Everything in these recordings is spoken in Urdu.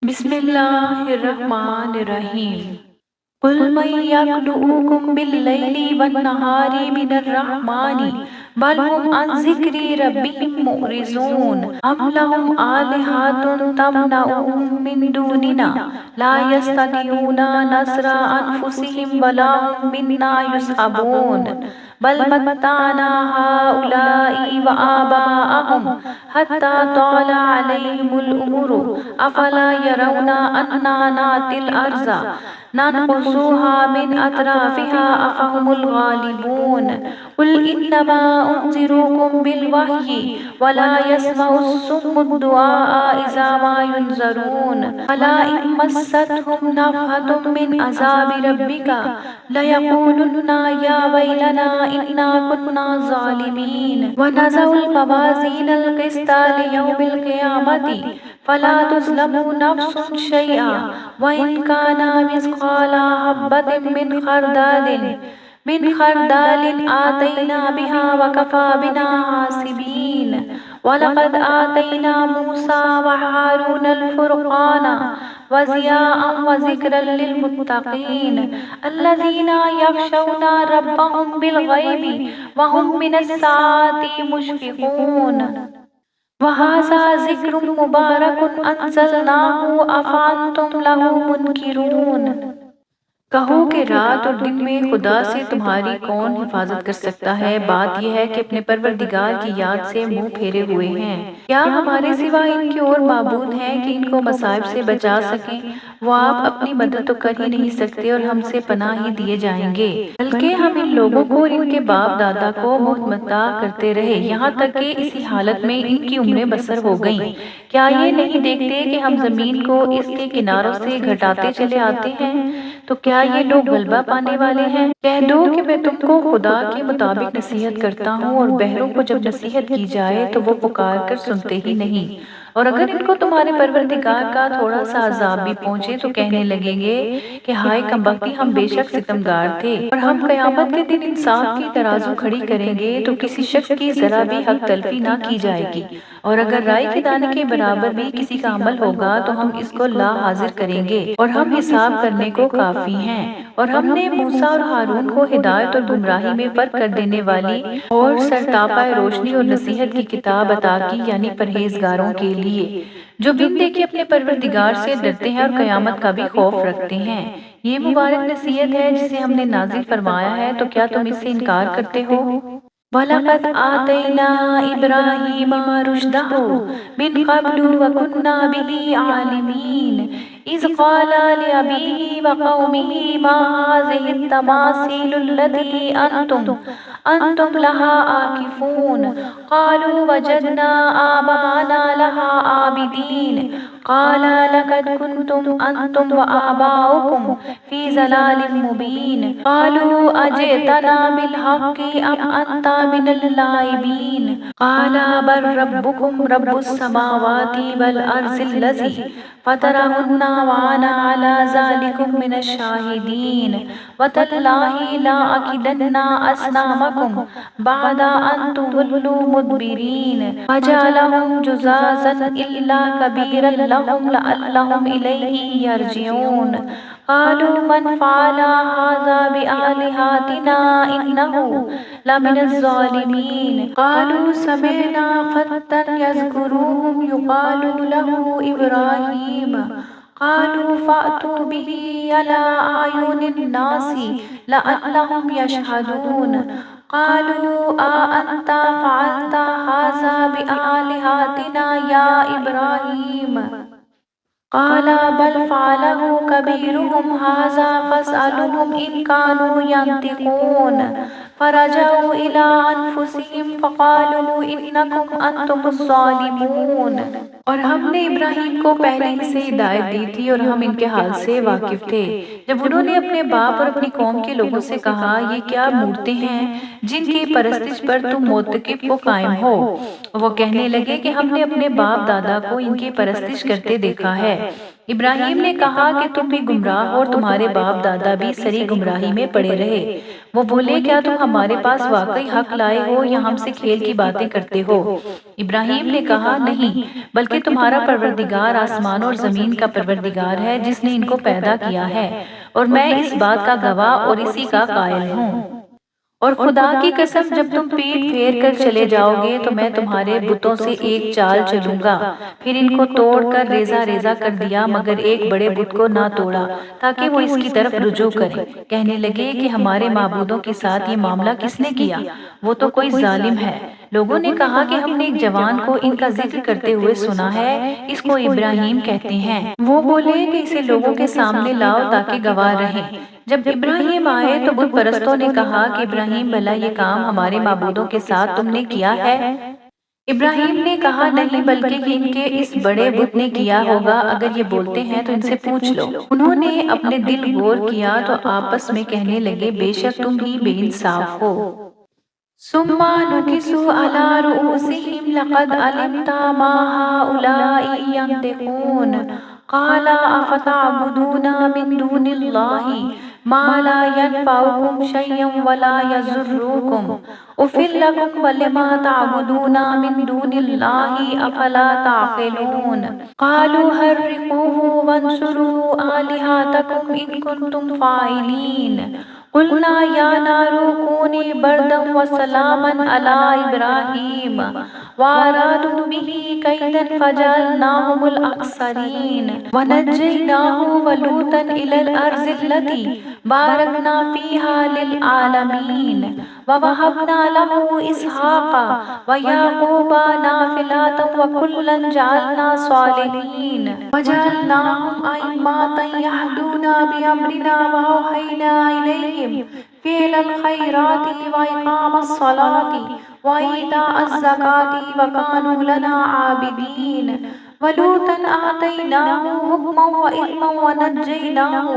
بسم الله الرحمن الرحيم. قل من يكلؤكم بالليل والنهار من الرحمن بل هم عن ذكر ربهم معرضون أم لهم آلهة تمنعهم من دوننا لا يستطيعون نصر أنفسهم ولا هم منا يصحبون بل متعنا هؤلاء وآباءهم حتى طال عليهم الأمر أفلا يرون أنا نأتي الأرض ننقصها من أطرافها أفهم الغالبون قل إنما أنذركم بالوحي ولا يسمع الصم الدعاء إذا ما ينذرون ألا إن مستهم نفحة من عذاب ربك ليقولن يا ويلنا إنا كنا ظالمين ونزع الموازين القسط ليوم القيامة فلا تظلم نفس شيئا وإن كان مثقال حبة من خردل آتينا بها وكفى بنا حاسبين ولقد آتينا موسى وهارون الفرقان وضياء وذكرا للمتقين الذين يخشون ربهم بالغيب وهم من الساعة مشفقون وهذا ذکر مبارک انزلناه افانتم له منکرون کہو کہ رات اور دن میں خدا سے تمہاری کون حفاظت کر سکتا ہے؟ بات یہ ہے کہ اپنے پروردگار کی یاد سے منہ پھیرے ہوئے ہیں۔ کیا ہمارے سوا ان کے اور معبود ہیں کہ ان کو مصائب سے بچا سکیں؟ وہ آپ اپنی مدد تو کر ہی نہیں سکتے اور ہم سے پناہ ہی دیے جائیں گے، بلکہ ہم ان لوگوں کو اور ان کے باپ دادا کو متمتع کرتے رہے یہاں تک کہ اسی حالت میں ان کی عمریں بسر ہو گئیں۔ کیا یہ نہیں دیکھتے کہ ہم زمین کو اس کے کناروں سے گھٹاتے چلے آتے ہیں؟ تو کیا یہ لوگ غلبہ پانے والے ہیں؟ کہہ دو کہ میں تم کو خدا کے مطابق نصیحت کرتا ہوں، اور بہروں کو جب نصیحت کی جائے تو وہ پکار کر سنتے ہی نہیں، اور اگر ان کو تمہارے پروردگار کا تھوڑا سا عذاب بھی پہنچے تو کہنے لگیں گے کہ ہائے کمبختی، ہم بے شک ستمگار تھے، اور ہم قیامت کے دن انصاف کی ترازو کھڑی کریں گے تو کسی شخص کی ذرا بھی حق تلفی نہ کی جائے گی، اور اگر رائی کے دانے کے برابر بھی کسی کا عمل ہوگا تو ہم اس کو لا حاضر کریں گے، اور ہم حساب کرنے کو کافی ہیں۔ اور ہم نے موسیٰ اور ہارون کو ہدایت اور گمراہی میں فرق کر دینے والی اور سرتاپا روشنی اور نصیحت کی کتاب عطا کی، یعنی پرہیزگاروں کے لیے جو بن دیکھے اپنے پروردگار سے ڈرتے ہیں اور قیامت کا بھی خوف رکھتے ہیں۔ یہ مبارک نصیحت ہے جسے ہم نے نازل فرمایا ہے، تو کیا تم اس سے انکار کرتے ہو؟ وَلَقَدْ آتَيْنَا إِبْرَاهِيمَ رُشْدَهُ مِنْ قَبْلُ وَكُنَّا بِهِ عَالِمِينَ إِذْ قَالَ لِأَبِيهِ وَقَوْمِهِ مَا هَٰذِهِ التَّمَاثِيلُ الَّتِي أَنْتُمْ لَهَا عَاكِفُونَ قَالُوا وَجَدْنَا آبَاءَنَا لَهَا عَابِدِينَ قال لقد كنتم أنتم وآباؤكم في ضلال مبين قالوا أجئتنا بالحق أم أنت من اللاعبين قال بل ربكم رب السماوات والأرض الذي فطرهن وأنا على ذلكم من الشاهدين وتالله لأكيدن أصنامكم بعد أن تولوا مدبرين فجعلهم جزازا إلا كبيرا لهم لعلهم إليه يرجعون قالوا من فعل هذا بآلهتنا إنه لمن الظالمين قالوا سمعنا فتى يذكرهم يقال له إبراهيم قالوا فأتوا به على أعين الناس لعلهم يشهدون قالوا أأنت فعلت هذا بآلهتنا يا إبراهيم قال بل فعله كبيرهم هذا فاسألهم إن كانوا ينطقون فرجعوا إلى أنفسهم فقالوا إنكم أنتم الظالمون۔ اور ہم نے ابراہیم کو پہلے ہی سے ہدایت دی تھی اور ہم ان کے حال سے واقف تھے۔ جب انہوں نے اپنے باپ اور اپنی قوم کے لوگوں سے کہا یہ کیا مورتیں ہیں جن کی پرستش پر تم موتقف و قائم ہو، وہ کہنے لگے کہ ہم نے اپنے باپ دادا کو ان کی پرستش کرتے دیکھا ہے۔ ابراہیم نے کہا کہ تم بھی گمراہ اور تمہارے باپ دادا بھی سری گمراہی میں پڑے رہے۔ وہ بولے کیا تم ہمارے پاس واقعی حق لائے ہو یا ہم سے کھیل کی باتیں کرتے ہو؟ ابراہیم نے کہا نہیں، بلکہ تمہارا پروردگار آسمان اور زمین کا پروردگار ہے جس نے ان کو پیدا کیا ہے، اور میں اس بات کا گواہ اور اسی کا قائل ہوں۔ اور خدا کی قسم جب تم پیٹ پھیر کر چلے جاؤ گے تو میں تمہارے بتوں سے ایک چال چلوں گا۔ پھر ان کو توڑ کر ریزہ ریزہ کر دیا مگر ایک بڑے بت کو نہ توڑا تاکہ وہ اس کی طرف رجوع کرے۔ کہنے لگے کہ ہمارے معبودوں کے ساتھ یہ معاملہ کس نے کیا؟ وہ تو کوئی ظالم ہے۔ لوگوں نے کہا کہ ہم نے ایک جوان کو ان کا ذکر کرتے ہوئے سنا ہے، اس کو ابراہیم کہتے ہیں۔ وہ بولے کہ اسے لوگوں کے سامنے لاؤ تاکہ گواہ رہیں۔ جب ابراہیم آئے تو بت پرستوں نے کہا کہ ابراہیم بھلا یہ کام ہمارے معبودوں کے ساتھ تم نے کیا ہے؟ ابراہیم نے کہا نہیں، بلکہ ان کے اس بڑے بت نے کیا ہوگا، اگر یہ بولتے ہیں تو ان سے پوچھ لو۔ انہوں نے اپنے دل غور کیا تو آپس میں کہنے لگے بے شک تم ہی بے انصاف ہو۔ ثم نكسوا على رؤوسهم لقد علمت ما هؤلاء ينطقون قال أفتعبدون من دون الله ما لا ينفعكم شيئا ولا يضركم أفل لكم ولما تعبدون من دون الله أفلا تعقلون قالوا حرقوه وانصروا آلهتكم إن كنتم فاعلين قلنا یا نار کونی بردا وسلاما علی ابراہیم وارادوا به کیدا فجعلناهم الاخسرین ونجیناہ ولوطا الی الارض التي بارکنا فیہا للعالمین ووہبنا له اسحاق ویعقوب نافلة وکلا جعلنا صالحین وجعلناهم ائمة يهدون بأمرنا وأوحينا إليهم فعل الخيرات وإقام الصلاة وإيتاء الزكاة وكانوا لنا عابدين ولوطا آتيناه حكما وعلما ونجيناه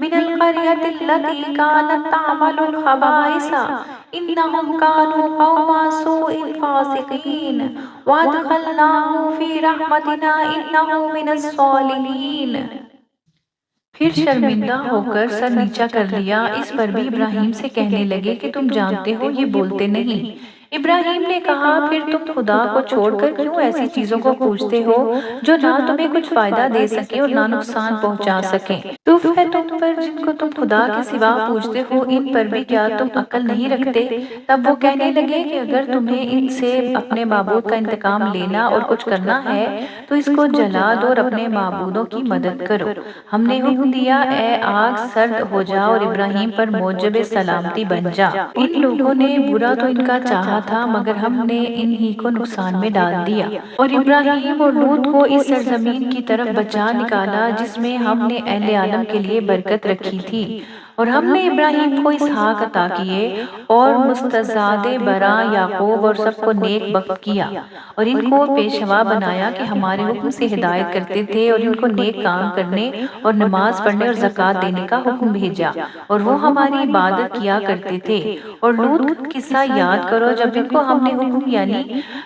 من القرية التي كانت تعمل الخبائث إنهم كانوا قوم سوء فاسقين وأدخلناه في رحمتنا إنه من الصالحين۔ پھر شرمندہ ہو کر سر نیچا کر لیا، اس پر بھی ابراہیم سے کہنے لگے کہ تم جانتے ہو یہ بولتے نہیں۔ ابراہیم نے کہا پھر تم خدا کو چھوڑ کر کیوں ایسی چیزوں کو پوچھتے ہو جو نہ تمہیں کچھ فائدہ دے سکے اور نہ نقصان پہنچا سکیں؟ تف ہے تم پر جن کو تم خدا کے سوا پوچھتے ہو، ان پر بھی کیا تم عقل نہیں رکھتے؟ تب وہ کہنے لگے کہ اگر تمہیں ان سے اپنے معبود کا انتقام لینا اور کچھ کرنا ہے تو اس کو جلا دو اور اپنے معبودوں کی مدد کرو۔ ہم نے حکم دیا اے آگ سرد ہو جا اور ابراہیم پر موجب سلامتی بن جا۔ ان لوگوں نے برا تو ان کا چاہا تھا مگر ہم نے انہی کو نقصان میں ڈال دیا، اور ابراہیم اور لوط کو اس سرزمین کی طرف بچا نکالا جس میں ہم نے اہل عالم کے لیے برکت رکھی تھی، اور ہم نے ابراہیم کو اسحاق عطا کیے اور مستزاد برا یعقوب اور سب کو نیک بخت کیا، اور ان کو پیشوا بنایا کہ ہمارے حکم سے ہدایت کرتے تھے، اور ان کو نیک کام کرنے اور نماز پڑھنے اور زکوٰۃ دینے کا حکم بھیجا، اور وہ ہماری عبادت کیا کرتے تھے۔ اور لوط کا قصہ یاد کرو جب ان کو ہم نے حکم یعنی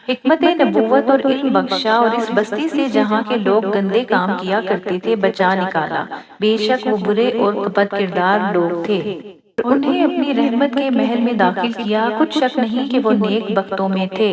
حکمت نبوت اور علم بخشا اور اس بستی سے جہاں کے لوگ گندے کام کیا کرتے تھے بچا نکالا، بے شک وہ برے اور بد کردار لوگ تھے۔ انہیں اپنی رحمت کے محل میں داخل کیا، کچھ شک نہیں کہ وہ نیک بختوں میں تھے۔